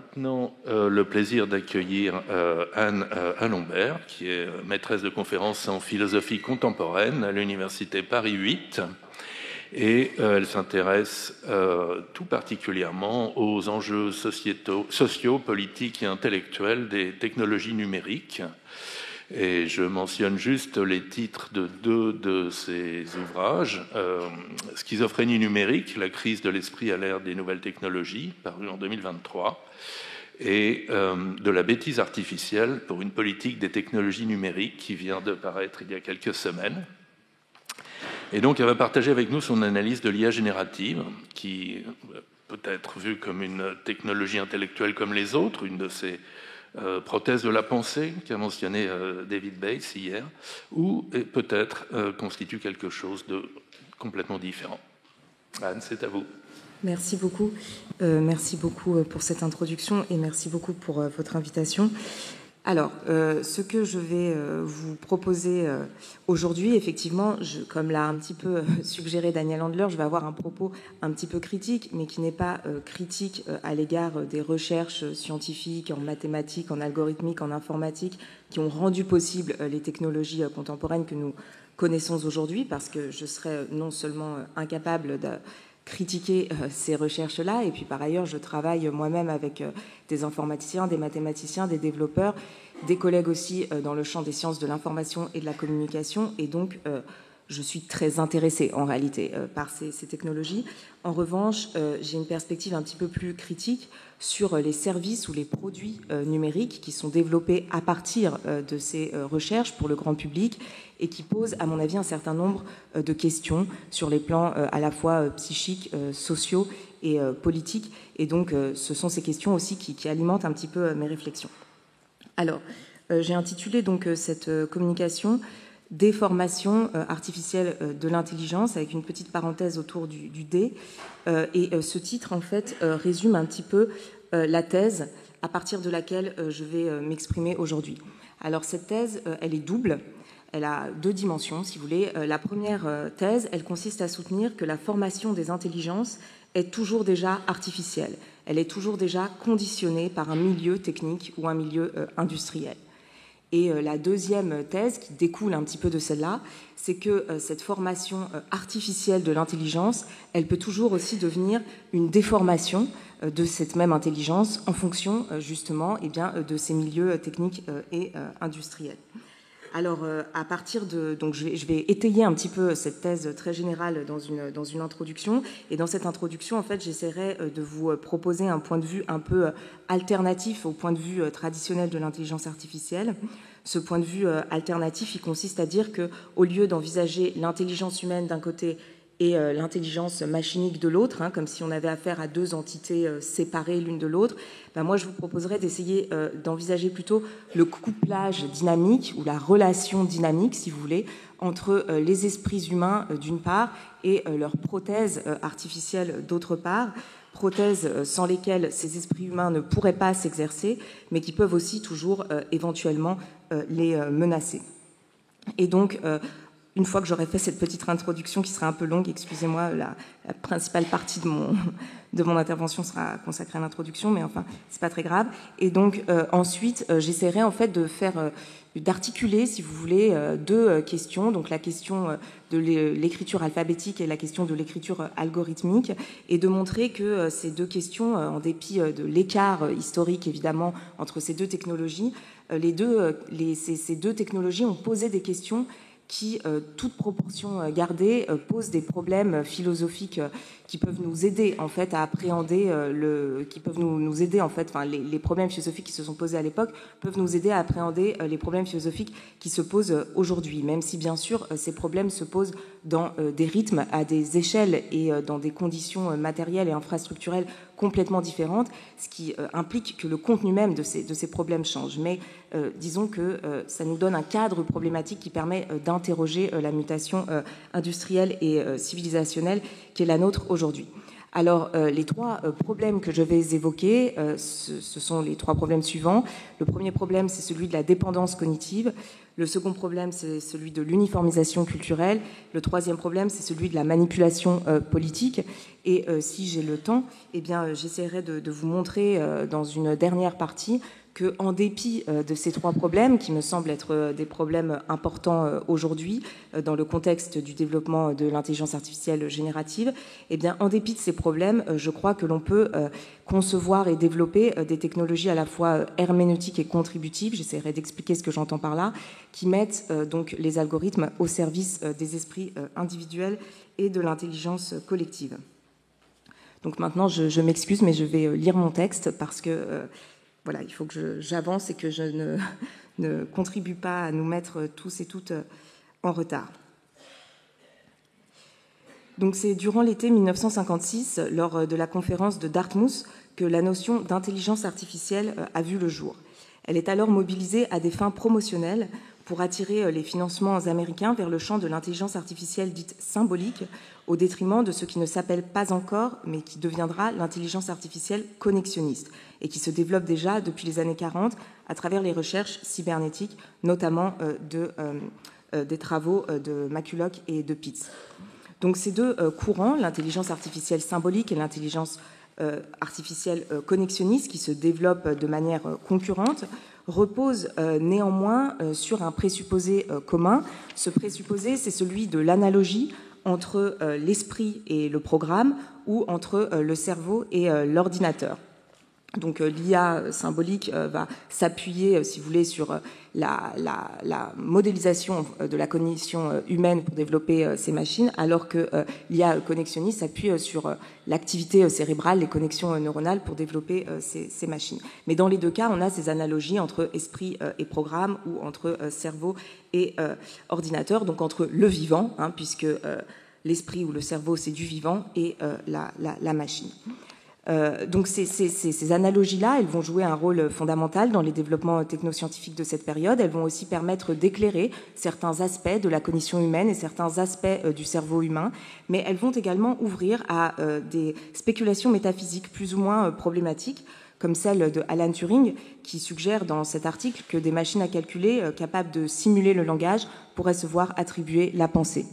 maintenant le plaisir d'accueillir Anne Allombert, qui est maîtresse de conférences en philosophie contemporaine à l'Université Paris 8. Et elle s'intéresse tout particulièrement aux enjeux sociaux, politiques et intellectuels des technologies numériques. Et je mentionne juste les titres de deux de ses ouvrages. Schizophrénie numérique, la crise de l'esprit à l'ère des nouvelles technologies, paru en 2023, et de la bêtise artificielle pour une politique des technologies numériques, qui vient de paraître il y a quelques semaines. Et donc, elle va partager avec nous son analyse de l'IA générative, qui peut être vue comme une technologie intellectuelle comme les autres, une de ces prothèse de la pensée qu'a mentionné David Bates hier, ou peut-être constitue quelque chose de complètement différent. Anne, c'est à vous. Merci beaucoup. Merci beaucoup pour cette introduction et merci beaucoup pour votre invitation. Alors, ce que je vais vous proposer aujourd'hui, effectivement, comme l'a un petit peu suggéré Daniel Handler, je vais avoir un propos un petit peu critique, mais qui n'est pas critique à l'égard des recherches scientifiques en mathématiques, en algorithmique, en informatique, qui ont rendu possible les technologies contemporaines que nous connaissons aujourd'hui, parce que je serais non seulement incapable de critiquer ces recherches-là, et puis par ailleurs je travaille moi-même avec des informaticiens, des mathématiciens, des développeurs, des collègues aussi dans le champ des sciences de l'information et de la communication, et donc je suis très intéressée en réalité par ces technologies. En revanche, j'ai une perspective un petit peu plus critique sur les services ou les produits numériques qui sont développés à partir de ces recherches pour le grand public et qui posent, à mon avis, un certain nombre de questions sur les plans à la fois psychiques, sociaux et politiques. Et donc, ce sont ces questions aussi qui alimentent un petit peu mes réflexions. Alors, j'ai intitulé donc cette communication « Déformation artificielle de l'intelligence » avec une petite parenthèse autour du D. Et ce titre, en fait, résume un petit peu la thèse à partir de laquelle je vais m'exprimer aujourd'hui. Alors, cette thèse, elle est double. Elle a deux dimensions, si vous voulez. La première thèse, elle consiste à soutenir que la formation des intelligences est toujours déjà artificielle. Elle est toujours déjà conditionnée par un milieu technique ou un milieu industriel. Et la deuxième thèse, qui découle un petit peu de celle-là, c'est que cette formation artificielle de l'intelligence, elle peut toujours aussi devenir une déformation de cette même intelligence en fonction justement de ces milieux techniques et industriels. Alors, à partir de... Donc, je vais étayer un petit peu cette thèse très générale dans une introduction. Et dans cette introduction, en fait, j'essaierai de vous proposer un point de vue un peu alternatif au point de vue traditionnel de l'intelligence artificielle. Ce point de vue alternatif, il consiste à dire qu'au lieu d'envisager l'intelligence humaine d'un côté et l'intelligence machinique de l'autre, comme si on avait affaire à deux entités séparées l'une de l'autre, moi je vous proposerais d'essayer d'envisager plutôt le couplage dynamique ou la relation dynamique, si vous voulez, entre les esprits humains d'une part et leurs prothèses artificielles d'autre part, prothèses sans lesquelles ces esprits humains ne pourraient pas s'exercer, mais qui peuvent aussi toujours éventuellement les menacer. Et donc, une fois que j'aurai fait cette petite introduction qui sera un peu longue, excusez-moi, la principale partie de mon intervention sera consacrée à l'introduction, mais enfin, c'est pas très grave. Et donc, ensuite, j'essaierai en fait d'articuler, si vous voulez, deux questions. Donc, la question de l'écriture alphabétique et la question de l'écriture algorithmique, et de montrer que ces deux questions, en dépit de l'écart historique, évidemment, entre ces deux technologies, ces deux technologies ont posé des questions qui, toute proportion gardée, posent des problèmes philosophiques qui peuvent nous aider en fait à appréhender les problèmes philosophiques qui se sont posés à l'époque peuvent nous aider à appréhender les problèmes philosophiques qui se posent aujourd'hui, même si bien sûr ces problèmes se posent dans des rythmes, à des échelles et dans des conditions matérielles et infrastructurelles complètement différentes, ce qui implique que le contenu même de ces problèmes change. Mais disons que ça nous donne un cadre problématique qui permet d'interroger la mutation industrielle et civilisationnelle qui est la nôtre aujourd'hui. Alors, les trois problèmes que je vais évoquer, ce sont les trois problèmes suivants. Le premier problème, c'est celui de la dépendance cognitive. Le second problème, c'est celui de l'uniformisation culturelle. Le troisième problème, c'est celui de la manipulation politique. Et si j'ai le temps, eh bien, j'essaierai de vous montrer dans une dernière partie qu'en dépit de ces trois problèmes, qui me semblent être des problèmes importants aujourd'hui dans le contexte du développement de l'intelligence artificielle générative, eh bien, en dépit de ces problèmes, je crois que l'on peut concevoir et développer des technologies à la fois herméneutiques et contributives, j'essaierai d'expliquer ce que j'entends par là, qui mettent donc les algorithmes au service des esprits individuels et de l'intelligence collective. Donc maintenant, je m'excuse, mais je vais lire mon texte parce que voilà, il faut que j'avance et que je ne contribue pas à nous mettre tous et toutes en retard. Donc c'est durant l'été 1956, lors de la conférence de Dartmouth, que la notion d'intelligence artificielle a vu le jour. Elle est alors mobilisée à des fins promotionnelles pour attirer les financements américains vers le champ de l'intelligence artificielle dite symbolique, au détriment de ce qui ne s'appelle pas encore, mais qui deviendra l'intelligence artificielle connexionniste, et qui se développe déjà depuis les années 40 à travers les recherches cybernétiques, notamment des travaux de McCulloch et de Pitts. Donc ces deux courants, l'intelligence artificielle symbolique et l'intelligence artificielle connexionniste, qui se développent de manière concurrente, reposent néanmoins sur un présupposé commun. Ce présupposé, c'est celui de l'analogie entre l'esprit et le programme, ou entre le cerveau et l'ordinateur. Donc l'IA symbolique va s'appuyer, si vous voulez, sur la modélisation de la cognition humaine pour développer ces machines, alors que l'IA connexionniste s'appuie sur l'activité cérébrale, les connexions neuronales pour développer ces machines. Mais dans les deux cas, on a ces analogies entre esprit et programme, ou entre cerveau et ordinateur, donc entre le vivant, puisque l'esprit ou le cerveau, c'est du vivant, et la machine. Donc ces analogies-là, elles vont jouer un rôle fondamental dans les développements technoscientifiques de cette période. Elles vont aussi permettre d'éclairer certains aspects de la cognition humaine et certains aspects du cerveau humain, mais elles vont également ouvrir à des spéculations métaphysiques plus ou moins problématiques, comme celle de Alan Turing, qui suggère dans cet article que des machines à calculer capables de simuler le langage pourraient se voir attribuer la pensée.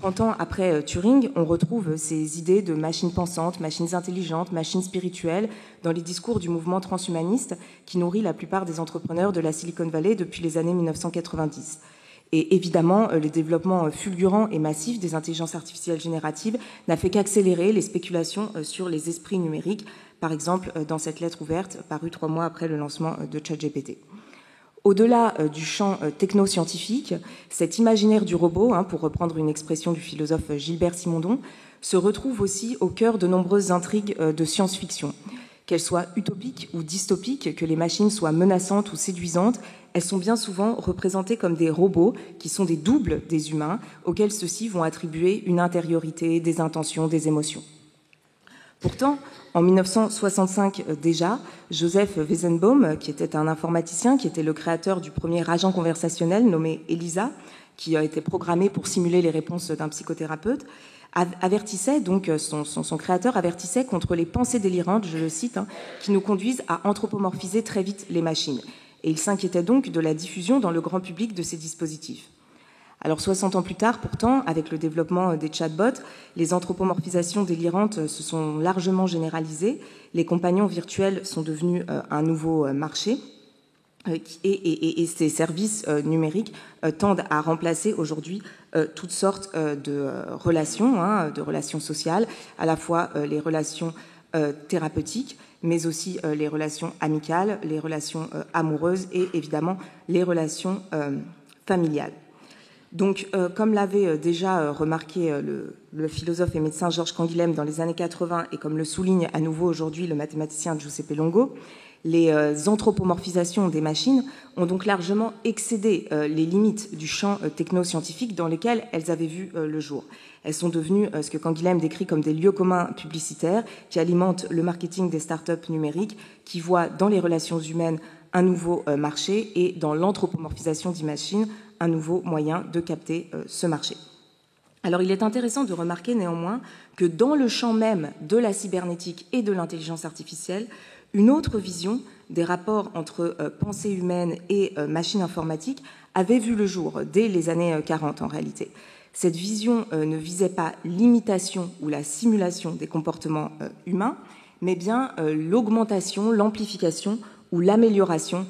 30 ans après Turing, on retrouve ces idées de machines pensantes, machines intelligentes, machines spirituelles dans les discours du mouvement transhumaniste qui nourrit la plupart des entrepreneurs de la Silicon Valley depuis les années 1990. Et évidemment, le développement fulgurant et massif des intelligences artificielles génératives n'a fait qu'accélérer les spéculations sur les esprits numériques, par exemple dans cette lettre ouverte parue 3 mois après le lancement de ChatGPT. Au-delà du champ technoscientifique, cet imaginaire du robot, pour reprendre une expression du philosophe Gilbert Simondon, se retrouve aussi au cœur de nombreuses intrigues de science-fiction. Qu'elles soient utopiques ou dystopiques, que les machines soient menaçantes ou séduisantes, elles sont bien souvent représentées comme des robots qui sont des doubles des humains, auxquels ceux-ci vont attribuer une intériorité, des intentions, des émotions. Pourtant, en 1965 déjà, Joseph Weizenbaum, qui était un informaticien, qui était le créateur du premier agent conversationnel nommé ELISA, qui a été programmé pour simuler les réponses d'un psychothérapeute, avertissait, donc son créateur avertissait contre les pensées délirantes, je le cite, qui nous conduisent à anthropomorphiser très vite les machines. Et il s'inquiétait donc de la diffusion dans le grand public de ces dispositifs. Alors 60 ans plus tard, pourtant, avec le développement des chatbots, les anthropomorphisations délirantes se sont largement généralisées. Les compagnons virtuels sont devenus un nouveau marché et ces services numériques tendent à remplacer aujourd'hui toutes sortes de relations sociales, à la fois les relations thérapeutiques, mais aussi les relations amicales, les relations amoureuses et évidemment les relations familiales. Donc, comme l'avait déjà remarqué le philosophe et médecin Georges Canguilhem dans les années 80, et comme le souligne à nouveau aujourd'hui le mathématicien Giuseppe Longo, les anthropomorphisations des machines ont donc largement excédé les limites du champ technoscientifique dans lesquels elles avaient vu le jour. Elles sont devenues ce que Canguilhem décrit comme des lieux communs publicitaires qui alimentent le marketing des startups numériques, qui voient dans les relations humaines un nouveau marché et dans l'anthropomorphisation des machines un nouveau moyen de capter ce marché. Alors il est intéressant de remarquer néanmoins que dans le champ même de la cybernétique et de l'intelligence artificielle, une autre vision des rapports entre pensée humaine et machine informatique avait vu le jour dès les années 40 en réalité. Cette vision ne visait pas l'imitation ou la simulation des comportements humains, mais bien l'augmentation, l'amplification ou l'amélioration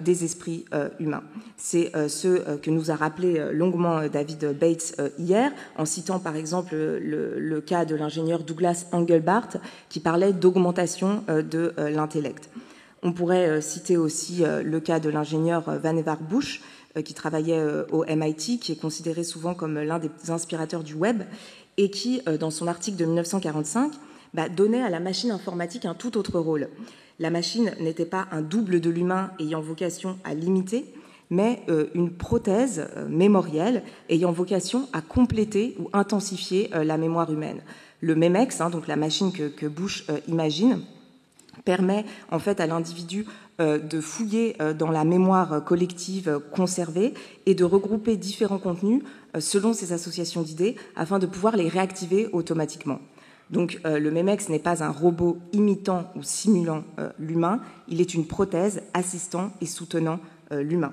des esprits humains. C'est ce que nous a rappelé longuement David Bates hier, en citant par exemple le cas de l'ingénieur Douglas Engelbart, qui parlait d'augmentation de l'intellect. On pourrait citer aussi le cas de l'ingénieur Vannevar Bush, qui travaillait au MIT, qui est considéré souvent comme l'un des inspirateurs du web, et qui, dans son article de 1945, donnait à la machine informatique un tout autre rôle. La machine n'était pas un double de l'humain ayant vocation à l'imiter, mais une prothèse mémorielle ayant vocation à compléter ou intensifier la mémoire humaine. Le MEMEX, donc la machine que Bush imagine, permet en fait à l'individu de fouiller dans la mémoire collective conservée et de regrouper différents contenus selon ses associations d'idées afin de pouvoir les réactiver automatiquement. Donc le MEMEX n'est pas un robot imitant ou simulant l'humain, il est une prothèse assistant et soutenant l'humain.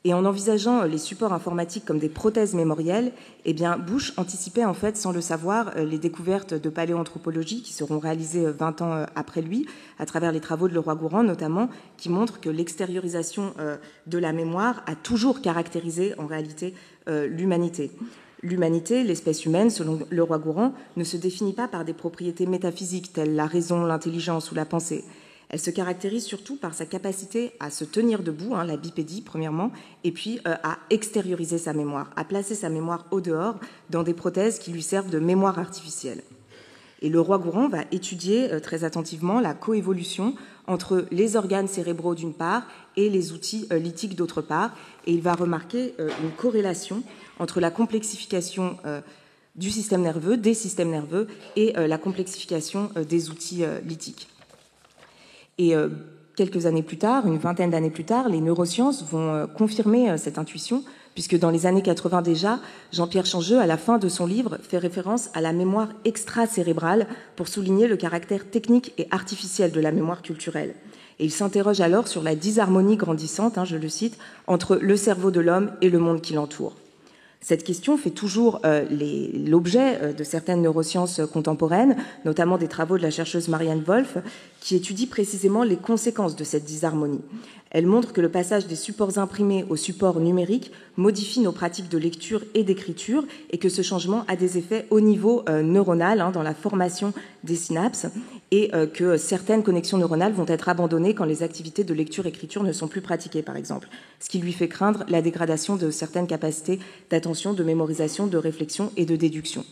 Et en envisageant les supports informatiques comme des prothèses mémorielles, eh bien Bush anticipait en fait, sans le savoir, les découvertes de paléoanthropologie qui seront réalisées 20 ans après lui, à travers les travaux de Leroy-Gourhan notamment, qui montrent que l'extériorisation de la mémoire a toujours caractérisé en réalité l'humanité. L'humanité, l'espèce humaine, selon Leroy-Gourhan, ne se définit pas par des propriétés métaphysiques telles la raison, l'intelligence ou la pensée. Elle se caractérise surtout par sa capacité à se tenir debout, la bipédie premièrement, et puis à extérioriser sa mémoire, à placer sa mémoire au dehors dans des prothèses qui lui servent de mémoire artificielle. Et Leroy-Gourhan va étudier très attentivement la coévolution entre les organes cérébraux d'une part et les outils lithiques d'autre part, et il va remarquer une corrélation entre la complexification du système nerveux, des systèmes nerveux, et la complexification des outils lithiques. Et quelques années plus tard, une vingtaine d'années plus tard, les neurosciences vont confirmer cette intuition, puisque dans les années 80 déjà, Jean-Pierre Changeux, à la fin de son livre, fait référence à la mémoire extracérébrale pour souligner le caractère technique et artificiel de la mémoire culturelle. Et il s'interroge alors sur la disharmonie grandissante, je le cite, entre le cerveau de l'homme et le monde qui l'entoure. Cette question fait toujours l'objet de certaines neurosciences contemporaines, notamment des travaux de la chercheuse Marianne Wolf, qui étudie précisément les conséquences de cette disharmonie. Elle montre que le passage des supports imprimés aux supports numériques modifie nos pratiques de lecture et d'écriture et que ce changement a des effets au niveau neuronal, dans la formation des synapses, et que certaines connexions neuronales vont être abandonnées quand les activités de lecture-écriture ne sont plus pratiquées, par exemple, ce qui lui fait craindre la dégradation de certaines capacités d'attention, de mémorisation, de réflexion et de déduction.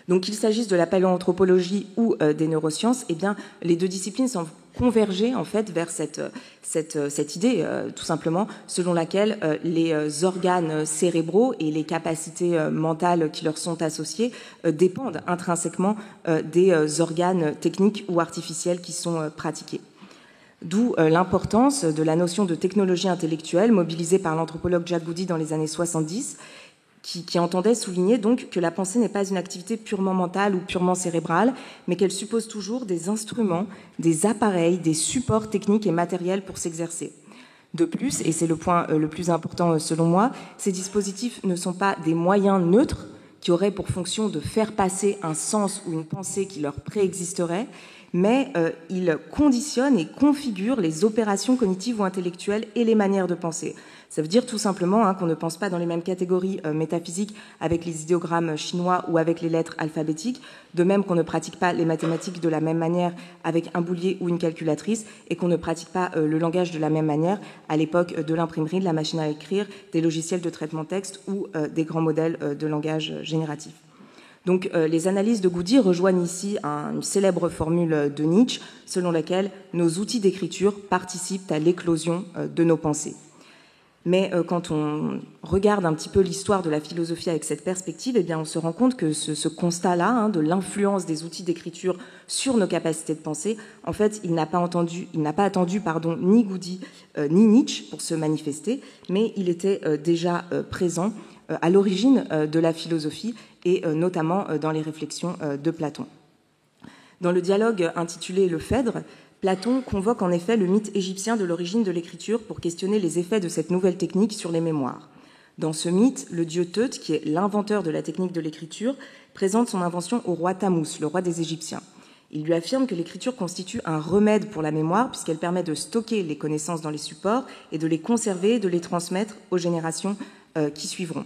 Donc qu'il s'agisse de la paléoanthropologie ou des neurosciences, eh bien, les deux disciplines semblent converger en fait vers cette idée, tout simplement, selon laquelle les organes cérébraux et les capacités mentales qui leur sont associées dépendent intrinsèquement des organes techniques ou artificiels qui sont pratiqués. D'où l'importance de la notion de technologie intellectuelle mobilisée par l'anthropologue Jack Goody dans les années 70, qui entendait souligner donc que la pensée n'est pas une activité purement mentale ou purement cérébrale, mais qu'elle suppose toujours des instruments, des appareils, des supports techniques et matériels pour s'exercer. De plus, et c'est le point le plus important selon moi, ces dispositifs ne sont pas des moyens neutres qui auraient pour fonction de faire passer un sens ou une pensée qui leur préexisterait, mais ils conditionnent et configurent les opérations cognitives ou intellectuelles et les manières de penser. Ça veut dire tout simplement qu'on ne pense pas dans les mêmes catégories métaphysiques avec les idéogrammes chinois ou avec les lettres alphabétiques, de même qu'on ne pratique pas les mathématiques de la même manière avec un boulier ou une calculatrice et qu'on ne pratique pas le langage de la même manière à l'époque de l'imprimerie, de la machine à écrire, des logiciels de traitement texte ou des grands modèles de langage génératif. Donc les analyses de Goody rejoignent ici une célèbre formule de Nietzsche selon laquelle nos outils d'écriture participent à l'éclosion de nos pensées. Mais quand on regarde un petit peu l'histoire de la philosophie avec cette perspective, eh bien, on se rend compte que ce constat-là, de l'influence des outils d'écriture sur nos capacités de penser, en fait, il n'a pas attendu ni Goody ni Nietzsche pour se manifester, mais il était déjà présent à l'origine de la philosophie et notamment dans les réflexions de Platon. Dans le dialogue intitulé « Le Phèdre », Platon convoque en effet le mythe égyptien de l'origine de l'écriture pour questionner les effets de cette nouvelle technique sur les mémoires. Dans ce mythe, le dieu Tut, qui est l'inventeur de la technique de l'écriture, présente son invention au roi Tammuz, le roi des Égyptiens. Il lui affirme que l'écriture constitue un remède pour la mémoire puisqu'elle permet de stocker les connaissances dans les supports et de les conserver et de les transmettre aux générations qui suivront.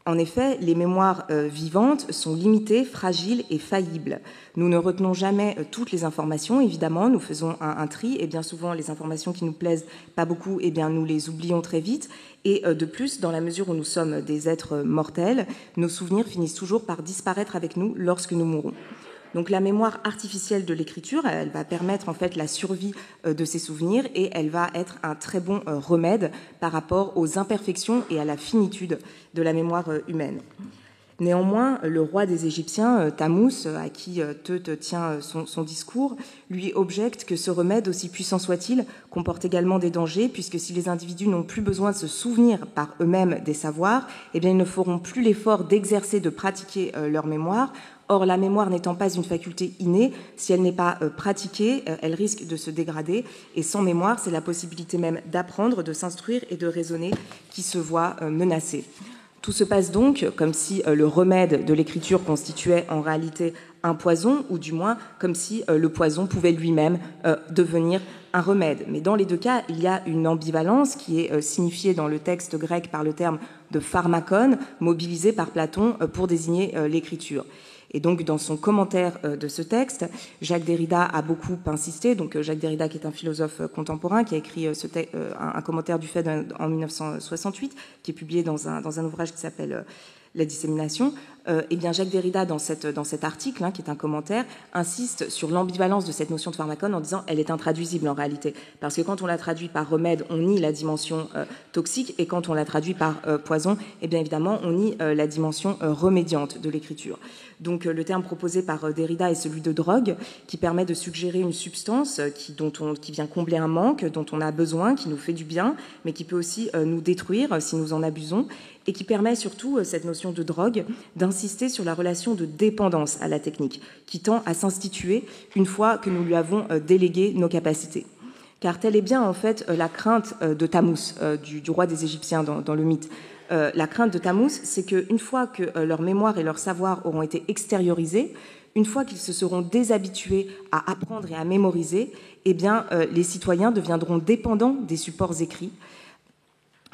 En effet, les mémoires vivantes sont limitées, fragiles et faillibles. Nous ne retenons jamais toutes les informations, évidemment, nous faisons un tri, et bien souvent les informations qui nous plaisent pas beaucoup, eh bien, nous les oublions très vite. Et de plus, dans la mesure où nous sommes des êtres mortels, nos souvenirs finissent toujours par disparaître avec nous lorsque nous mourons. Donc la mémoire artificielle de l'écriture, elle va permettre en fait la survie de ces souvenirs et elle va être un très bon remède par rapport aux imperfections et à la finitude de la mémoire humaine. Néanmoins, le roi des Égyptiens, Tammuz, à qui Tut tient son discours, lui objecte que ce remède, aussi puissant soit-il, comporte également des dangers, puisque si les individus n'ont plus besoin de se souvenir par eux-mêmes des savoirs, eh bien, ils ne feront plus l'effort d'exercer, de pratiquer leur mémoire. Or, la mémoire n'étant pas une faculté innée, si elle n'est pas pratiquée, elle risque de se dégrader. Et sans mémoire, c'est la possibilité même d'apprendre, de s'instruire et de raisonner qui se voit menacée. Tout se passe donc comme si le remède de l'écriture constituait en réalité un poison, ou du moins comme si le poison pouvait lui-même devenir un remède. Mais dans les deux cas, il y a une ambivalence qui est signifiée dans le texte grec par le terme de pharmakon, mobilisé par Platon pour désigner l'écriture. Et donc, dans son commentaire de ce texte, Jacques Derrida a beaucoup insisté. Donc, Jacques Derrida, qui est un philosophe contemporain, qui a écrit un commentaire du Phèdre en 1968, qui est publié dans un ouvrage qui s'appelle La dissémination. Eh bien, Jacques Derrida, dans cet article, qui est un commentaire, insiste sur l'ambivalence de cette notion de pharmakon en disant elle est intraduisible en réalité. Parce que quand on la traduit par remède, on nie la dimension toxique, et quand on la traduit par poison, eh bien évidemment, on nie la dimension remédiante de l'écriture. Donc, le terme proposé par Derrida est celui de drogue, qui permet de suggérer une substance qui vient combler un manque, dont on a besoin, qui nous fait du bien, mais qui peut aussi nous détruire si nous en abusons, et qui permet surtout, cette notion de drogue, d'insister sur la relation de dépendance à la technique, qui tend à s'instituer une fois que nous lui avons délégué nos capacités. Car telle est bien, en fait, la crainte de Tammuz, du roi des Égyptiens dans le mythe. La crainte de Tammuz, c'est qu'une fois que leur mémoire et leur savoir auront été extériorisés, une fois qu'ils se seront déshabitués à apprendre et à mémoriser, eh bien, les citoyens deviendront dépendants des supports écrits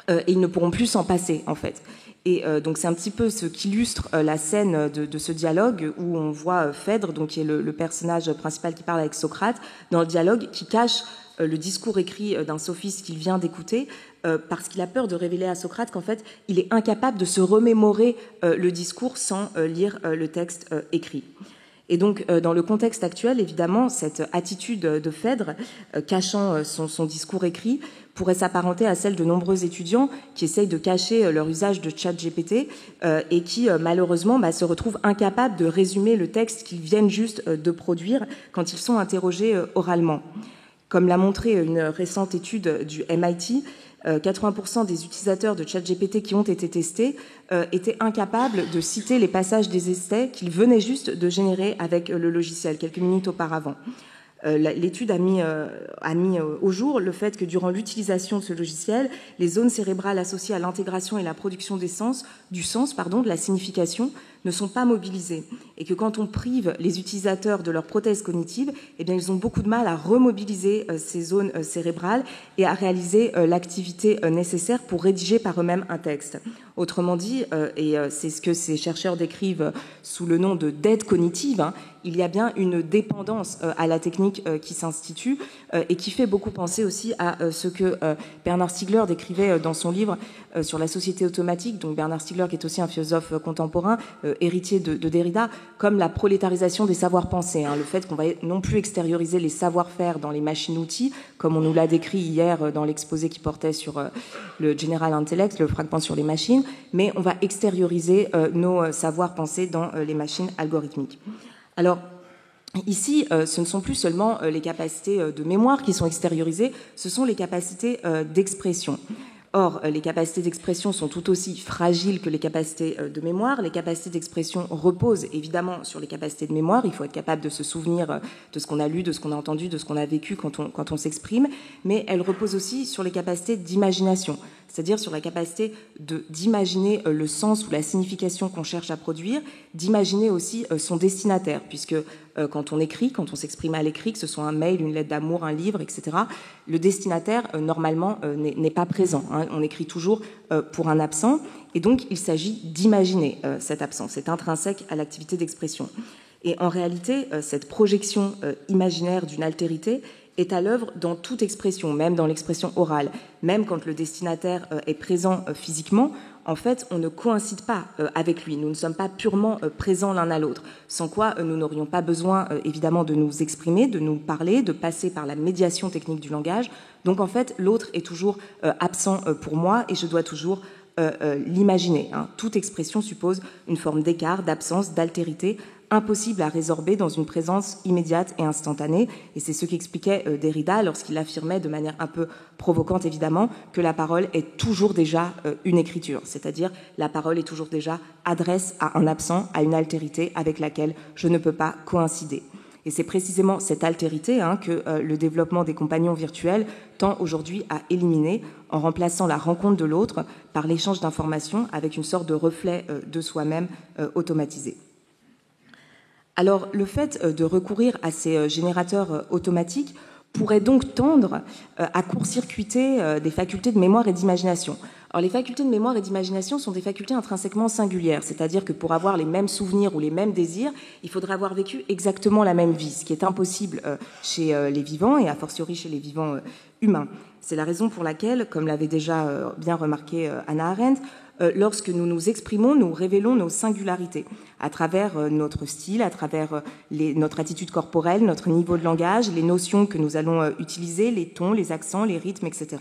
et ils ne pourront plus s'en passer, en fait. Et donc c'est un petit peu ce qu'illustre la scène de ce dialogue où on voit Phèdre, donc qui est le personnage principal qui parle avec Socrate, dans le dialogue qui cache le discours écrit d'un sophiste qu'il vient d'écouter, parce qu'il a peur de révéler à Socrate qu'en fait, il est incapable de se remémorer le discours sans lire le texte écrit. Et donc, dans le contexte actuel, évidemment, cette attitude de Phèdre, cachant son discours écrit, pourrait s'apparenter à celle de nombreux étudiants qui essayent de cacher leur usage de ChatGPT et qui, malheureusement, se retrouvent incapables de résumer le texte qu'ils viennent juste de produire quand ils sont interrogés oralement. Comme l'a montré une récente étude du MIT, 80% des utilisateurs de ChatGPT qui ont été testés étaient incapables de citer les passages des essais qu'ils venaient juste de générer avec le logiciel quelques minutes auparavant. L'étude a mis au jour le fait que durant l'utilisation de ce logiciel, les zones cérébrales associées à l'intégration et la production du sens, de la signification, ne sont pas mobilisées. Et que quand on prive les utilisateurs de leur prothèse cognitive, eh bien, ils ont beaucoup de mal à remobiliser ces zones cérébrales et à réaliser l'activité nécessaire pour rédiger par eux-mêmes un texte. Autrement dit, et c'est ce que ces chercheurs décrivent sous le nom de dette cognitive, il y a bien une dépendance à la technique qui s'institue et qui fait beaucoup penser aussi à ce que Bernard Stiegler décrivait dans son livre sur la société automatique. Donc Bernard Stiegler, qui est aussi un philosophe contemporain, héritier de Derrida, comme la prolétarisation des savoirs-pensés, le fait qu'on va non plus extérioriser les savoir-faire dans les machines-outils, comme on nous l'a décrit hier dans l'exposé qui portait sur le General Intellect, le fragment sur les machines, mais on va extérioriser nos savoir-pensés dans les machines algorithmiques. Alors, ici, ce ne sont plus seulement les capacités de mémoire qui sont extériorisées, ce sont les capacités d'expression. Or, les capacités d'expression sont tout aussi fragiles que les capacités de mémoire. Les capacités d'expression reposent évidemment sur les capacités de mémoire. Il faut être capable de se souvenir de ce qu'on a lu, de ce qu'on a entendu, de ce qu'on a vécu quand on s'exprime. Mais elles reposent aussi sur les capacités d'imagination, c'est-à-dire sur la capacité d'imaginer le sens ou la signification qu'on cherche à produire, d'imaginer aussi son destinataire, puisque quand on écrit, quand on s'exprime à l'écrit, que ce soit un mail, une lettre d'amour, un livre, etc., le destinataire, normalement, n'est pas présent. Hein. On écrit toujours pour un absent, et donc il s'agit d'imaginer cet absent. C'est intrinsèque à l'activité d'expression. Et en réalité, cette projection imaginaire d'une altérité est à l'œuvre dans toute expression, même dans l'expression orale. Même quand le destinataire est présent physiquement, en fait, on ne coïncide pas avec lui. Nous ne sommes pas purement présents l'un à l'autre, sans quoi nous n'aurions pas besoin, évidemment, de nous exprimer, de nous parler, de passer par la médiation technique du langage. Donc, en fait, l'autre est toujours absent pour moi et je dois toujours l'imaginer. Hein. Toute expression suppose une forme d'écart, d'absence, d'altérité, impossible à résorber dans une présence immédiate et instantanée. Et c'est ce qu'expliquait Derrida lorsqu'il affirmait de manière un peu provocante, évidemment, que la parole est toujours déjà une écriture, c'est-à-dire la parole est toujours déjà adresse à un absent, à une altérité avec laquelle je ne peux pas coïncider. Et c'est précisément cette altérité que le développement des compagnons virtuels tend aujourd'hui à éliminer en remplaçant la rencontre de l'autre par l'échange d'informations avec une sorte de reflet de soi-même automatisé. Alors, le fait de recourir à ces générateurs automatiques pourrait donc tendre à court-circuiter des facultés de mémoire et d'imagination. Alors, les facultés de mémoire et d'imagination sont des facultés intrinsèquement singulières, c'est-à-dire que pour avoir les mêmes souvenirs ou les mêmes désirs, il faudrait avoir vécu exactement la même vie, ce qui est impossible chez les vivants et a fortiori chez les vivants humains. C'est la raison pour laquelle, comme l'avait déjà bien remarqué Hannah Arendt, lorsque nous nous exprimons, nous révélons nos singularités à travers notre style, à travers notre attitude corporelle, notre niveau de langage, les notions que nous allons utiliser, les tons, les accents, les rythmes, etc.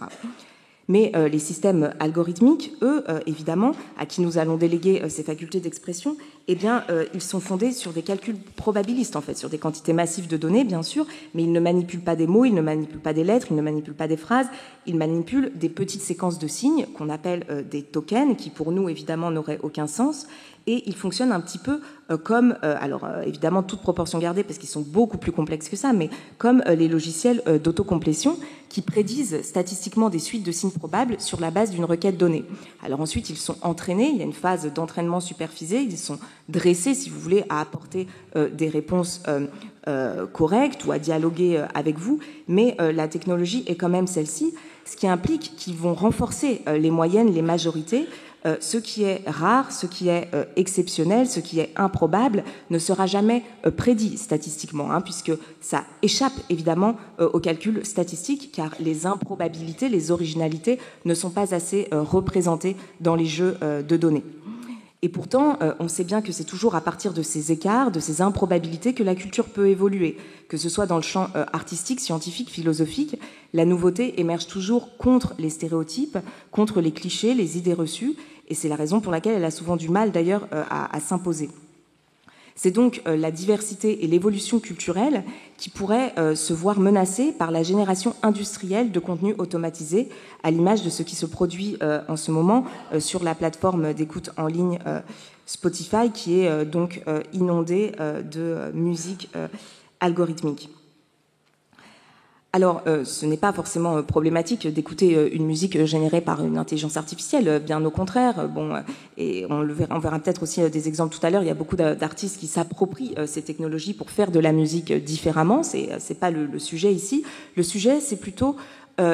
Mais les systèmes algorithmiques, eux, évidemment, à qui nous allons déléguer ces facultés d'expression, eh bien, ils sont fondés sur des calculs probabilistes, en fait, sur des quantités massives de données, bien sûr, mais ils ne manipulent pas des mots, ils ne manipulent pas des lettres, ils ne manipulent pas des phrases, ils manipulent des petites séquences de signes qu'on appelle des tokens, qui pour nous, évidemment, n'auraient aucun sens, et ils fonctionnent un petit peu comme, alors évidemment toute proportion gardée parce qu'ils sont beaucoup plus complexes que ça, mais comme les logiciels d'autocomplétion qui prédisent statistiquement des suites de signes probables sur la base d'une requête donnée. Alors ensuite ils sont entraînés, il y a une phase d'entraînement supervisé, ils sont dressés si vous voulez à apporter des réponses correctes ou à dialoguer avec vous, mais la technologie est quand même celle-ci, ce qui implique qu'ils vont renforcer les moyennes, les majorités. Ce qui est rare, ce qui est exceptionnel, ce qui est improbable ne sera jamais prédit statistiquement, puisque ça échappe évidemment au calcul statistique, car les improbabilités, les originalités ne sont pas assez représentées dans les jeux de données. Et pourtant, on sait bien que c'est toujours à partir de ces écarts, de ces improbabilités que la culture peut évoluer. Que ce soit dans le champ artistique, scientifique, philosophique, la nouveauté émerge toujours contre les stéréotypes, contre les clichés, les idées reçues, et c'est la raison pour laquelle elle a souvent du mal d'ailleurs à s'imposer. C'est donc la diversité et l'évolution culturelle qui pourraient se voir menacées par la génération industrielle de contenus automatisés, à l'image de ce qui se produit en ce moment sur la plateforme d'écoute en ligne Spotify, qui est donc inondée de musique algorithmique. Alors, ce n'est pas forcément problématique d'écouter une musique générée par une intelligence artificielle, bien au contraire. Bon, et on verra peut-être aussi des exemples tout à l'heure. Il y a beaucoup d'artistes qui s'approprient ces technologies pour faire de la musique différemment. C'est pas le sujet ici. Le sujet, c'est plutôt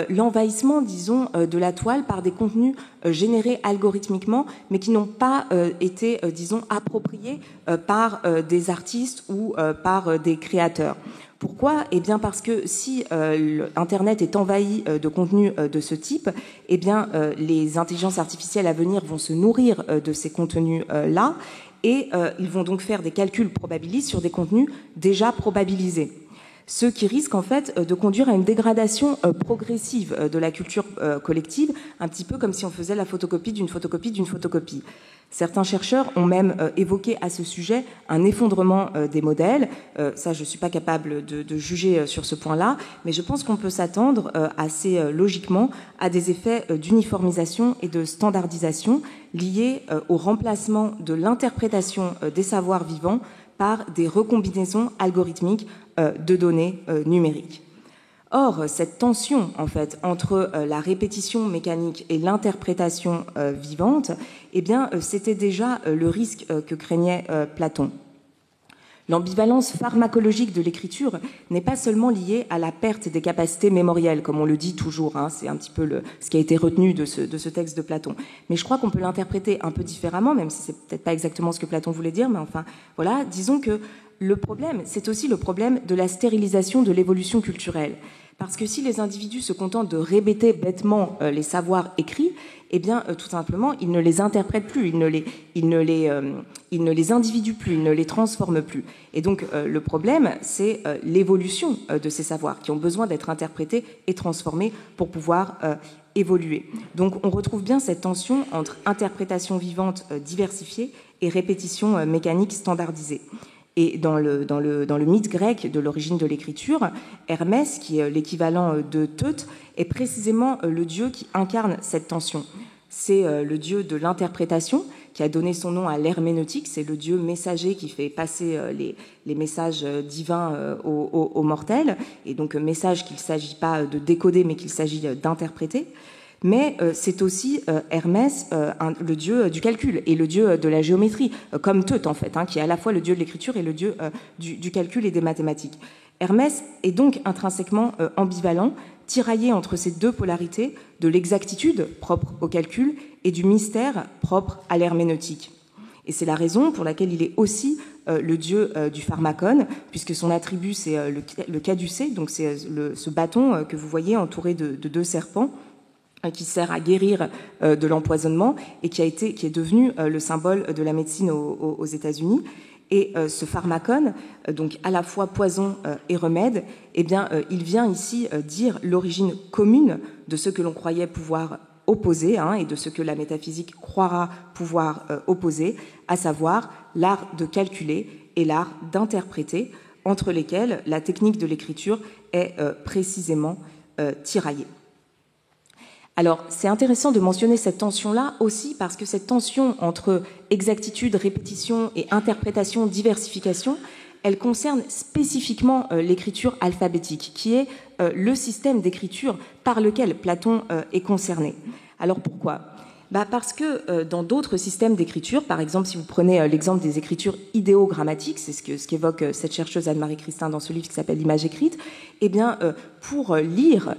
l'envahissement, disons, de la toile par des contenus générés algorithmiquement, mais qui n'ont pas été, disons, appropriés par des artistes ou par des créateurs. Pourquoi ? Eh bien parce que si Internet est envahi de contenus de ce type, eh bien les intelligences artificielles à venir vont se nourrir de ces contenus-là et ils vont donc faire des calculs probabilistes sur des contenus déjà probabilisés. Ce qui risque en fait de conduire à une dégradation progressive de la culture collective, un petit peu comme si on faisait la photocopie d'une photocopie d'une photocopie. Certains chercheurs ont même évoqué à ce sujet un effondrement des modèles. Ça, je ne suis pas capable de juger sur ce point-là, mais je pense qu'on peut s'attendre assez logiquement à des effets d'uniformisation et de standardisation liés au remplacement de l'interprétation des savoirs vivants par des recombinaisons algorithmiques de données numériques. Or, cette tension, en fait, entre la répétition mécanique et l'interprétation vivante, eh bien, c'était déjà le risque que craignait Platon. L'ambivalence pharmacologique de l'écriture n'est pas seulement liée à la perte des capacités mémorielles, comme on le dit toujours, hein, c'est un petit peu ce qui a été retenu de ce texte de Platon. Mais je crois qu'on peut l'interpréter un peu différemment, même si c'est peut-être pas exactement ce que Platon voulait dire, mais enfin, voilà, disons que le problème, c'est aussi le problème de la stérilisation de l'évolution culturelle. Parce que si les individus se contentent de répéter bêtement les savoirs écrits, eh bien, tout simplement, ils ne les interprètent plus, ils ne les individuent plus, ils ne les transforment plus. Et donc, le problème, c'est l'évolution de ces savoirs qui ont besoin d'être interprétés et transformés pour pouvoir évoluer. Donc, on retrouve bien cette tension entre interprétation vivante diversifiée et répétition mécanique standardisée. Et dans le mythe grec de l'origine de l'écriture, Hermès, qui est l'équivalent de Teut, est précisément le dieu qui incarne cette tension. C'est le dieu de l'interprétation qui a donné son nom à l'herméneutique, c'est le dieu messager qui fait passer les messages divins aux mortels, et donc message qu'il ne s'agit pas de décoder mais qu'il s'agit d'interpréter. Mais c'est aussi Hermès, le dieu du calcul et le dieu de la géométrie, comme Teut en fait, hein, qui est à la fois le dieu de l'écriture et le dieu du calcul et des mathématiques. Hermès est donc intrinsèquement ambivalent, tiraillé entre ces deux polarités de l'exactitude propre au calcul et du mystère propre à l'herméneutique. Et c'est la raison pour laquelle il est aussi le dieu du pharmacone, puisque son attribut c'est le caducée, donc c'est ce bâton que vous voyez entouré de deux serpents, qui sert à guérir de l'empoisonnement et qui est devenu le symbole de la médecine aux États-Unis. Et ce pharmacone, donc à la fois poison et remède, eh bien, il vient ici dire l'origine commune de ce que l'on croyait pouvoir opposer, hein, et de ce que la métaphysique croira pouvoir opposer, à savoir l'art de calculer et l'art d'interpréter, entre lesquels la technique de l'écriture est précisément tiraillée. Alors, c'est intéressant de mentionner cette tension-là aussi parce que cette tension entre exactitude, répétition et interprétation, diversification, elle concerne spécifiquement l'écriture alphabétique, qui est le système d'écriture par lequel Platon est concerné. Alors pourquoi ? Parce que dans d'autres systèmes d'écriture, par exemple, si vous prenez l'exemple des écritures idéogrammatiques, c'est ce qu'évoque cette chercheuse Anne-Marie Christin dans ce livre qui s'appelle L'image écrite, eh bien, pour lire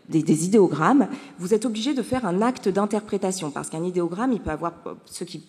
des idéogrammes, vous êtes obligé de faire un acte d'interprétation, parce qu'un idéogramme, il peut avoir, ceux qui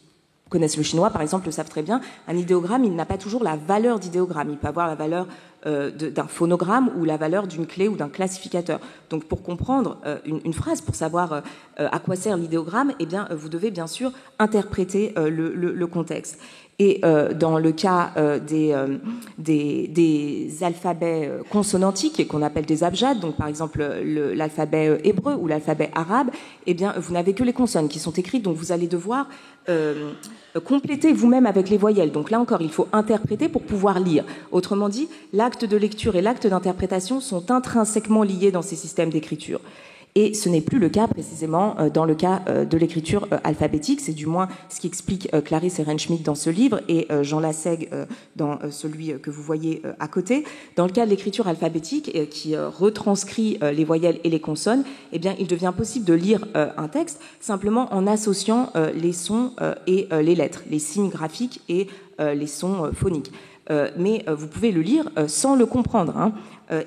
connaissent le chinois, par exemple, le savent très bien, un idéogramme, il n'a pas toujours la valeur d'idéogramme, il peut avoir la valeur d'un phonogramme ou la valeur d'une clé ou d'un classificateur. Donc pour comprendre une phrase, pour savoir à quoi sert l'idéogramme, eh bien, vous devez bien sûr interpréter le contexte. Et dans le cas des alphabets consonantiques qu'on appelle des abjad, donc par exemple l'alphabet hébreu ou l'alphabet arabe, eh bien vous n'avez que les consonnes qui sont écrites, donc vous allez devoir compléter vous-même avec les voyelles. Donc là encore, il faut interpréter pour pouvoir lire. Autrement dit, l'acte de lecture et l'acte d'interprétation sont intrinsèquement liés dans ces systèmes d'écriture. Et ce n'est plus le cas précisément dans le cas de l'écriture alphabétique, c'est du moins ce qu'explique Clarisse Ehrenschmidt dans ce livre et Jean Lassègue dans celui que vous voyez à côté. Dans le cas de l'écriture alphabétique qui retranscrit les voyelles et les consonnes, eh bien, il devient possible de lire un texte simplement en associant les sons et les lettres, les signes graphiques et les sons phoniques. Mais vous pouvez le lire sans le comprendre, hein.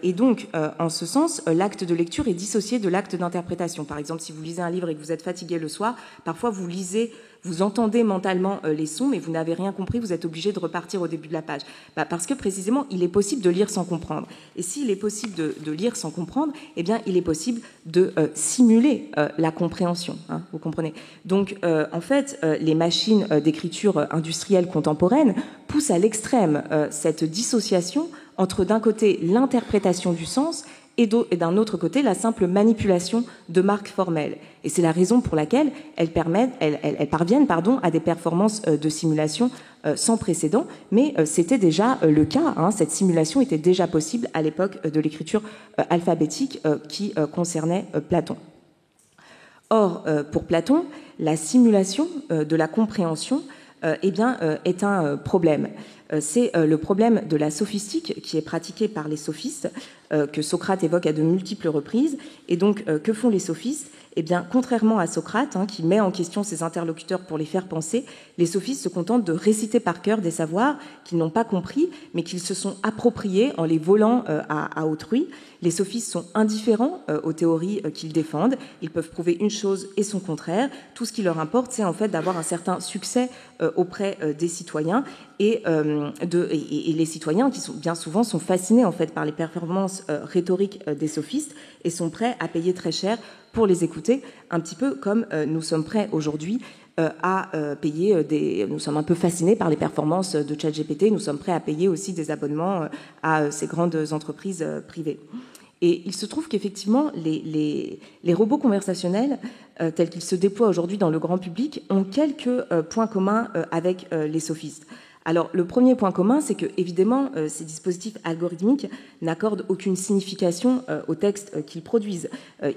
Et donc, en ce sens, l'acte de lecture est dissocié de l'acte d'interprétation. Par exemple, si vous lisez un livre et que vous êtes fatigué le soir, parfois vous entendez mentalement les sons, mais vous n'avez rien compris, vous êtes obligé de repartir au début de la page. Parce que précisément, il est possible de lire sans comprendre. Et s'il est possible de lire sans comprendre, eh bien, il est possible de simuler la compréhension. Hein, vous comprenez ? Donc, en fait, les machines d'écriture industrielle contemporaine poussent à l'extrême cette dissociation entre d'un côté l'interprétation du sens et d'un autre côté la simple manipulation de marques formelles. Et c'est la raison pour laquelle elles parviennent à des performances de simulation sans précédent, mais c'était déjà le cas, hein, cette simulation était déjà possible à l'époque de l'écriture alphabétique qui concernait Platon. Or, pour Platon, la simulation de la compréhension est un problème. C'est le problème de la sophistique qui est pratiquée par les sophistes, que Socrate évoque à de multiples reprises. Et donc, que font les sophistes ? Eh bien, contrairement à Socrate, hein, qui met en question ses interlocuteurs pour les faire penser, les sophistes se contentent de réciter par cœur des savoirs qu'ils n'ont pas compris, mais qu'ils se sont appropriés en les volant à autrui. Les sophistes sont indifférents aux théories qu'ils défendent. Ils peuvent prouver une chose et son contraire. Tout ce qui leur importe, c'est en fait d'avoir un certain succès auprès des citoyens. Et les citoyens, qui bien souvent sont fascinés en fait par les performances rhétoriques des sophistes et sont prêts à payer très cher pour les écouter, un petit peu comme nous sommes prêts aujourd'hui à payer nous sommes un peu fascinés par les performances de ChatGPT, nous sommes prêts à payer aussi des abonnements à ces grandes entreprises privées. Et il se trouve qu'effectivement, les robots conversationnels, tels qu'ils se déploient aujourd'hui dans le grand public, ont quelques points communs avec les sophistes. Alors, le premier point commun, c'est que, évidemment, ces dispositifs algorithmiques n'accordent aucune signification au texte qu'ils produisent.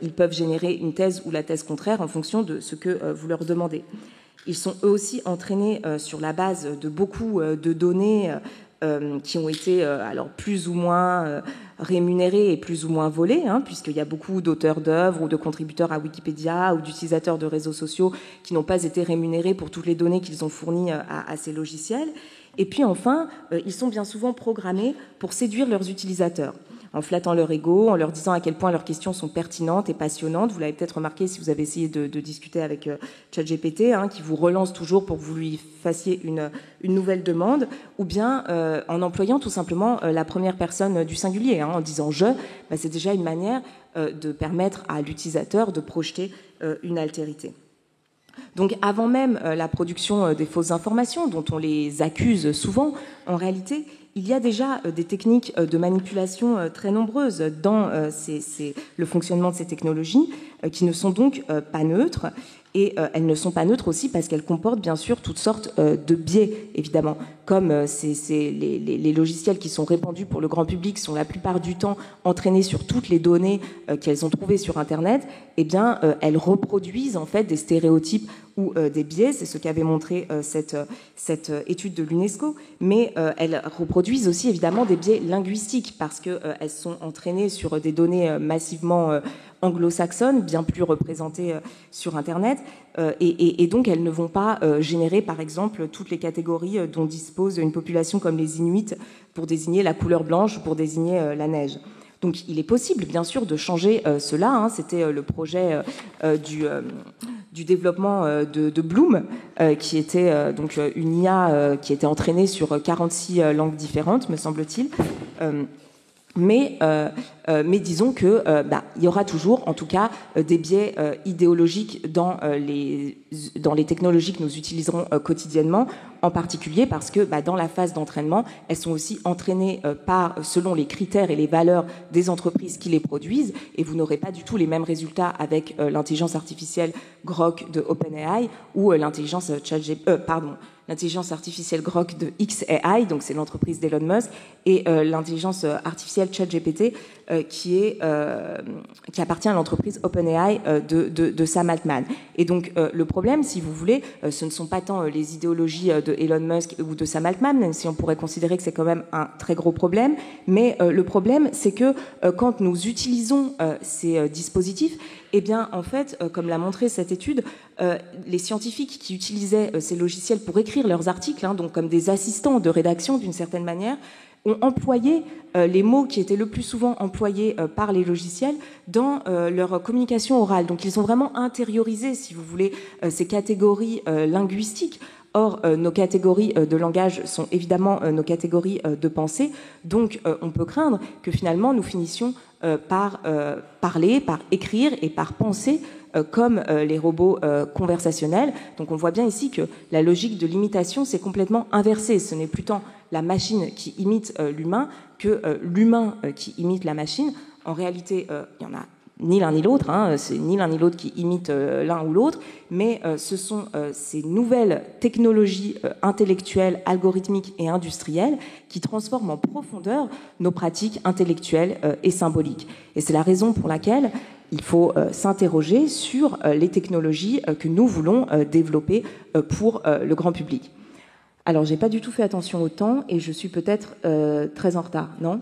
Ils peuvent générer une thèse ou la thèse contraire en fonction de ce que vous leur demandez. Ils sont eux aussi entraînés sur la base de beaucoup de données qui ont été alors plus ou moins rémunérées et plus ou moins volées, hein, puisqu'il y a beaucoup d'auteurs d'œuvres ou de contributeurs à Wikipédia ou d'utilisateurs de réseaux sociaux qui n'ont pas été rémunérés pour toutes les données qu'ils ont fournies à ces logiciels. Et puis enfin, ils sont bien souvent programmés pour séduire leurs utilisateurs, en flattant leur ego, en leur disant à quel point leurs questions sont pertinentes et passionnantes. Vous l'avez peut-être remarqué si vous avez essayé de discuter avec ChatGPT, hein, qui vous relance toujours pour que vous lui fassiez une nouvelle demande, ou bien en employant tout simplement la première personne du singulier, hein, en disant « je », c'est déjà une manière de permettre à l'utilisateur de projeter une altérité. Donc avant même la production des fausses informations, dont on les accuse souvent, en réalité, il y a déjà des techniques de manipulation très nombreuses dans le fonctionnement de ces technologies, qui ne sont donc pas neutres. Et elles ne sont pas neutres aussi parce qu'elles comportent bien sûr toutes sortes de biais, évidemment. Comme les logiciels qui sont répandus pour le grand public sont la plupart du temps entraînés sur toutes les données qu'elles ont trouvées sur Internet, eh bien, elles reproduisent en fait des stéréotypes ou des biais. C'est ce qu'avait montré cette étude de l'UNESCO. Mais elles reproduisent aussi évidemment des biais linguistiques parce qu'elles sont entraînées sur des données massivement anglo-saxonnes, bien plus représentées sur Internet, et donc elles ne vont pas générer, par exemple, toutes les catégories dont dispose une population comme les Inuits pour désigner la couleur blanche ou pour désigner la neige. Donc il est possible, bien sûr, de changer cela. Hein. C'était le projet du développement de Bloom, qui était donc une IA qui était entraînée sur 46 langues différentes, me semble-t-il. Mais disons que il y aura toujours, en tout cas, des biais idéologiques dans les technologies que nous utiliserons quotidiennement, en particulier parce que dans la phase d'entraînement, elles sont aussi entraînées selon les critères et les valeurs des entreprises qui les produisent, et vous n'aurez pas du tout les mêmes résultats avec l'intelligence artificielle Grok de OpenAI ou l'intelligence artificielle Grok de xAI, donc c'est l'entreprise d'Elon Musk, et l'intelligence artificielle ChatGPT qui appartient à l'entreprise OpenAI de Sam Altman. Et donc le problème, si vous voulez, ce ne sont pas tant les idéologies de Elon Musk ou de Sam Altman, même si on pourrait considérer que c'est quand même un très gros problème, mais le problème, c'est que quand nous utilisons ces dispositifs, eh bien, en fait, comme l'a montré cette étude, les scientifiques qui utilisaient ces logiciels pour écrire leurs articles, hein, donc comme des assistants de rédaction d'une certaine manière, ont employé les mots qui étaient le plus souvent employés par les logiciels dans leur communication orale. Donc ils ont vraiment intériorisé, si vous voulez, ces catégories linguistiques. Or, nos catégories de langage sont évidemment nos catégories de pensée, donc on peut craindre que finalement nous finissions par parler, par écrire et par penser comme les robots conversationnels. Donc on voit bien ici que la logique de l'imitation s'est complètement inversée. Ce n'est plus tant la machine qui imite l'humain que l'humain qui imite la machine. En réalité, il y en a ni l'un ni l'autre, hein, c'est ni l'un ni l'autre qui imitent l'un ou l'autre, mais ce sont ces nouvelles technologies intellectuelles, algorithmiques et industrielles qui transforment en profondeur nos pratiques intellectuelles et symboliques. Et c'est la raison pour laquelle il faut s'interroger sur les technologies que nous voulons développer pour le grand public. Alors, j'ai pas du tout fait attention au temps et je suis peut-être très en retard, non ?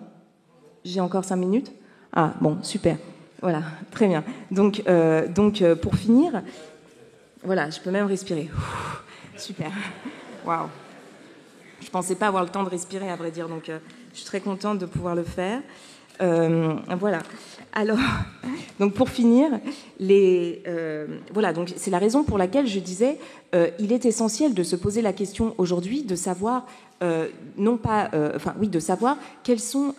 J'ai encore 5 minutes ? Ah, bon, super. Voilà, très bien. Donc, pour finir, voilà, je peux même respirer. Super. Waouh. Je pensais pas avoir le temps de respirer, à vrai dire, donc je suis très contente de pouvoir le faire. Voilà. Alors, donc pour finir, voilà. Donc c'est la raison pour laquelle je disais, il est essentiel de se poser la question aujourd'hui de savoir, de savoir quels sont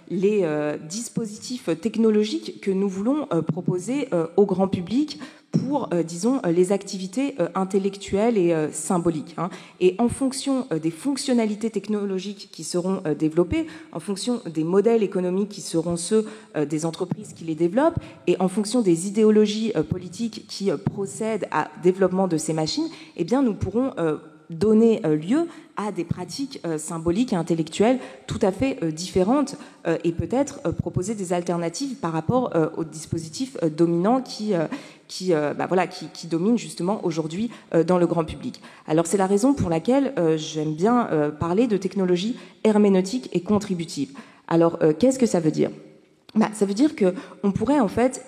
les dispositifs technologiques que nous voulons proposer au grand public pour, disons, les activités intellectuelles et symboliques. Hein. Et en fonction des fonctionnalités technologiques qui seront développées, en fonction des modèles économiques qui seront ceux des entreprises qui les développent, et en fonction des idéologies politiques qui procèdent à développement de ces machines, eh bien, nous pourrons donner lieu à des pratiques symboliques et intellectuelles tout à fait différentes et peut-être proposer des alternatives par rapport aux dispositifs dominants qui dominent justement aujourd'hui dans le grand public. Alors c'est la raison pour laquelle j'aime bien parler de technologie herméneutique et contributive. Alors qu'est-ce que ça veut dire ? Ça veut dire qu'on pourrait en fait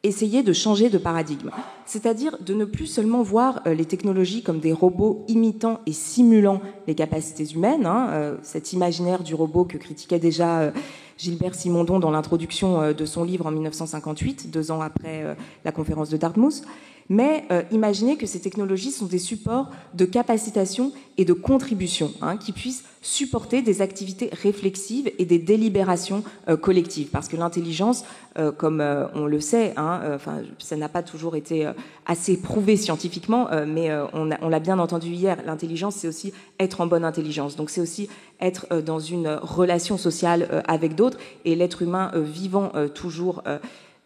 essayer de changer de paradigme, c'est-à-dire de ne plus seulement voir les technologies comme des robots imitant et simulant les capacités humaines, hein, cet imaginaire du robot que critiquait déjà Gilbert Simondon dans l'introduction de son livre en 1958, 2 ans après la conférence de Dartmouth, mais imaginez que ces technologies sont des supports de capacitation et de contribution, hein, qui puissent supporter des activités réflexives et des délibérations collectives. Parce que l'intelligence, comme on le sait, hein, ça n'a pas toujours été assez prouvé scientifiquement, mais on l'a bien entendu hier, l'intelligence, c'est aussi être en bonne intelligence. Donc c'est aussi être dans une relation sociale avec d'autres, et l'être humain vivant toujours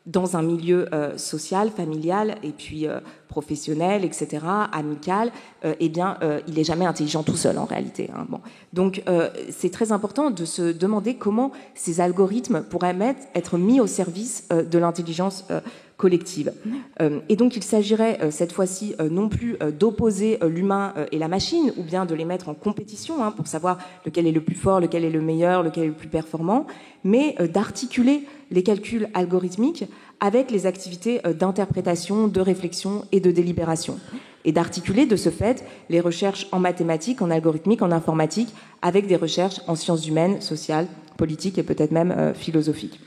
dans un milieu social, familial, et puis professionnel, etc., amical, eh bien, il n'est jamais intelligent tout seul, en réalité. Hein. Bon. Donc, c'est très important de se demander comment ces algorithmes pourraient être mis au service de l'intelligence collective. Et donc, il s'agirait cette fois-ci non plus d'opposer l'humain et la machine, ou bien de les mettre en compétition, hein, pour savoir lequel est le plus fort, lequel est le meilleur, lequel est le plus performant, mais d'articuler les calculs algorithmiques avec les activités d'interprétation, de réflexion et de délibération. Et d'articuler de ce fait les recherches en mathématiques, en algorithmique, en informatique, avec des recherches en sciences humaines, sociales, politiques et peut-être même philosophiques.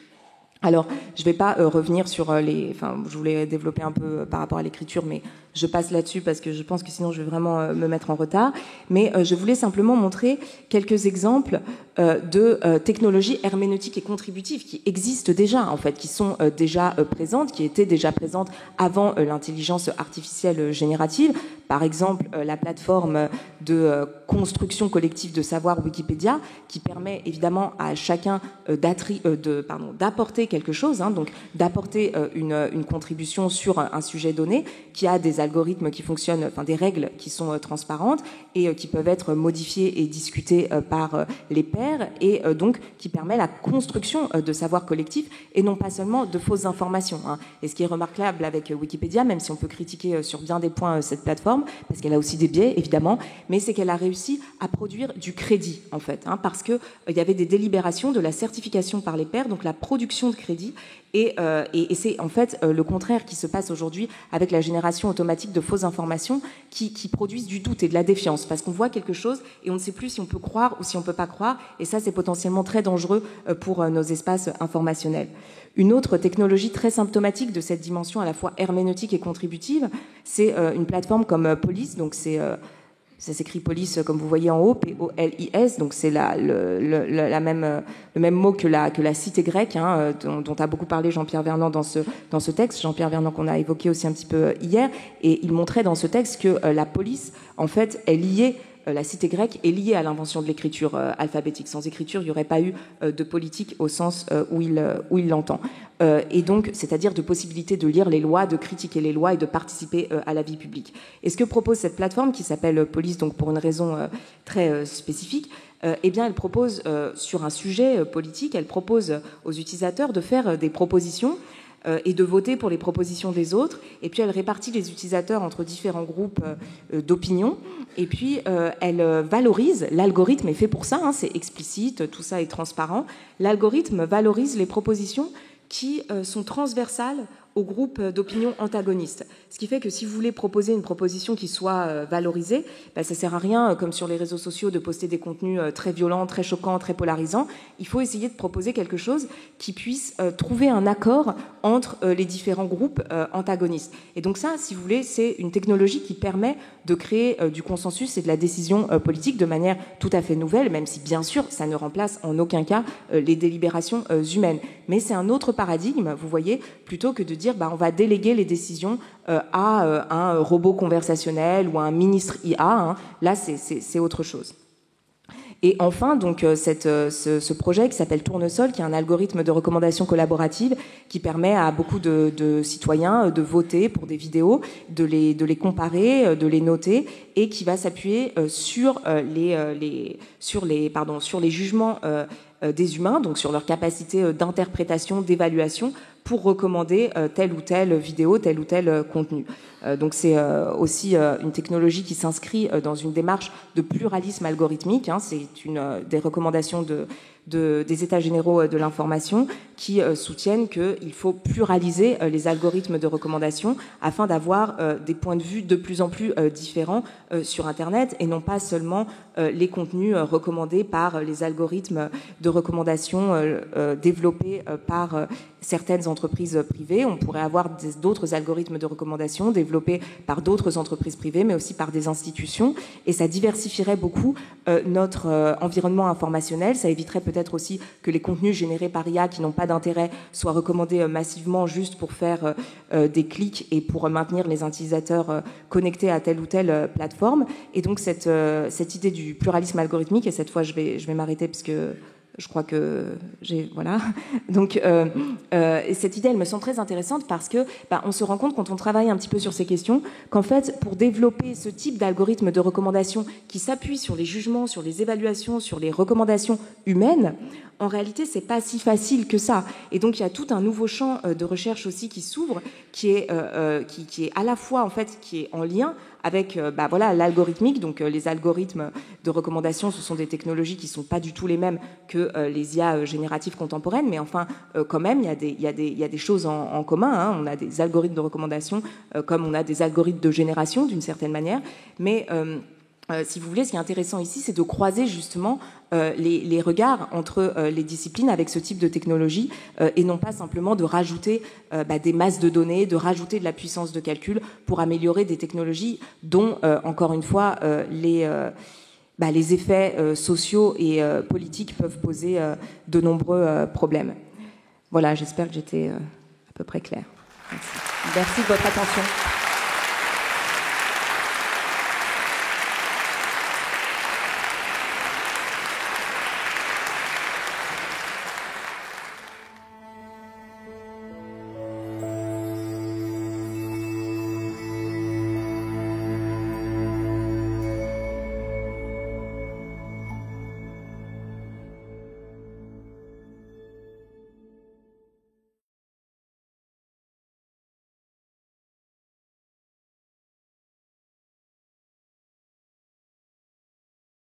Alors, je ne vais pas revenir sur je voulais développer un peu par rapport à l'écriture, mais je passe là-dessus parce que je pense que sinon je vais vraiment me mettre en retard. Mais je voulais simplement montrer quelques exemples de technologies herméneutiques et contributives qui existent déjà, en fait, qui sont déjà présentes, qui étaient déjà présentes avant l'intelligence artificielle générative. Par exemple, la plateforme de construction collective de savoir Wikipédia, qui permet évidemment à chacun d'apporter quelque chose, hein, donc d'apporter une contribution sur un sujet donné, qui a des algorithmes qui fonctionnent, enfin des règles qui sont transparentes et qui peuvent être modifiées et discutées par les pairs, et donc qui permet la construction de savoir collectif et non pas seulement de fausses informations. Hein. Et ce qui est remarquable avec Wikipédia, même si on peut critiquer sur bien des points cette plateforme, parce qu'elle a aussi des biais évidemment, mais c'est qu'elle a réussi à produire du crédit en fait, hein, parce que il y avait des délibérations de la certification par les pairs, donc la production de crédit. Et c'est en fait le contraire qui se passe aujourd'hui avec la génération automatique de fausses informations qui produisent du doute et de la défiance, parce qu'on voit quelque chose et on ne sait plus si on peut croire ou si on ne peut pas croire, et ça c'est potentiellement très dangereux pour nos espaces informationnels. Une autre technologie très symptomatique de cette dimension à la fois herméneutique et contributive, c'est une plateforme comme Polis, donc ça s'écrit police comme vous voyez en haut, P-O-L-I-S, donc c'est le même mot que la cité grecque, hein, dont a beaucoup parlé Jean-Pierre Vernant dans ce texte, Jean-Pierre Vernant qu'on a évoqué aussi un petit peu hier, et il montrait dans ce texte que la police, en fait, est liée la cité grecque est liée à l'invention de l'écriture alphabétique. Sans écriture, il n'y aurait pas eu de politique au sens où il l'entend. Et donc, c'est-à-dire de possibilité de lire les lois, de critiquer les lois et de participer à la vie publique. Et ce que propose cette plateforme, qui s'appelle Police, donc pour une raison très spécifique, eh bien, elle propose, sur un sujet politique, elle propose aux utilisateurs de faire des propositions et de voter pour les propositions des autres. Et puis, elle répartit les utilisateurs entre différents groupes d'opinion. Et puis, elle valorise, l'algorithme est fait pour ça, hein, c'est explicite, tout ça est transparent. L'algorithme valorise les propositions qui sont transversales aux groupes d'opinion antagonistes. Ce qui fait que si vous voulez proposer une proposition qui soit valorisée, ça ne sert à rien, comme sur les réseaux sociaux, de poster des contenus très violents, très choquants, très polarisants. Il faut essayer de proposer quelque chose qui puisse trouver un accord entre les différents groupes antagonistes. Et donc ça, si vous voulez, c'est une technologie qui permet de créer du consensus et de la décision politique de manière tout à fait nouvelle, même si, bien sûr, ça ne remplace en aucun cas les délibérations humaines. Mais c'est un autre paradigme, vous voyez, plutôt que de dire on va déléguer les décisions à un robot conversationnel ou à un ministre IA. Hein. Là, c'est autre chose. Et enfin, donc, ce projet qui s'appelle Tournesol, qui est un algorithme de recommandation collaborative qui permet à beaucoup de citoyens de voter pour des vidéos, de les comparer, de les noter, et qui va s'appuyer sur les jugements des humains, donc sur leur capacité d'interprétation, d'évaluation, pour recommander telle ou telle vidéo, tel ou tel contenu. Donc c'est aussi une technologie qui s'inscrit dans une démarche de pluralisme algorithmique. Hein. C'est une des recommandations des États généraux de l'information qui soutiennent qu'il faut pluraliser les algorithmes de recommandation afin d'avoir des points de vue de plus en plus différents sur Internet et non pas seulement les contenus recommandés par les algorithmes de recommandation développés par certaines entreprises privées. On pourrait avoir d'autres algorithmes de recommandation développés par d'autres entreprises privées, mais aussi par des institutions. Et ça diversifierait beaucoup notre environnement informationnel. Ça éviterait peut-être aussi que les contenus générés par IA qui n'ont pas d'intérêt soient recommandés massivement juste pour faire des clics et pour maintenir les utilisateurs connectés à telle ou telle plateforme. Et donc cette idée du pluralisme algorithmique, et cette fois je vais m'arrêter parce que je crois que voilà. Donc cette idée, elle me semble très intéressante parce que on se rend compte quand on travaille un petit peu sur ces questions qu'en fait, pour développer ce type d'algorithme de recommandation qui s'appuie sur les jugements, sur les évaluations, sur les recommandations humaines, en réalité, c'est pas si facile que ça. Et donc, il y a tout un nouveau champ de recherche aussi qui s'ouvre, qui est à la fois en fait qui est en lien avec voilà l'algorithmique. Donc les algorithmes de recommandation, ce sont des technologies qui sont pas du tout les mêmes que les IA génératives contemporaines, mais enfin quand même il y a des choses en commun. Hein. On a des algorithmes de recommandation comme on a des algorithmes de génération d'une certaine manière, mais si vous voulez, ce qui est intéressant ici, c'est de croiser justement les regards entre les disciplines avec ce type de technologie et non pas simplement de rajouter des masses de données, de rajouter de la puissance de calcul pour améliorer des technologies dont, encore une fois, les effets sociaux et politiques peuvent poser de nombreux problèmes. Voilà, j'espère que j'étais à peu près claire. Merci de votre attention.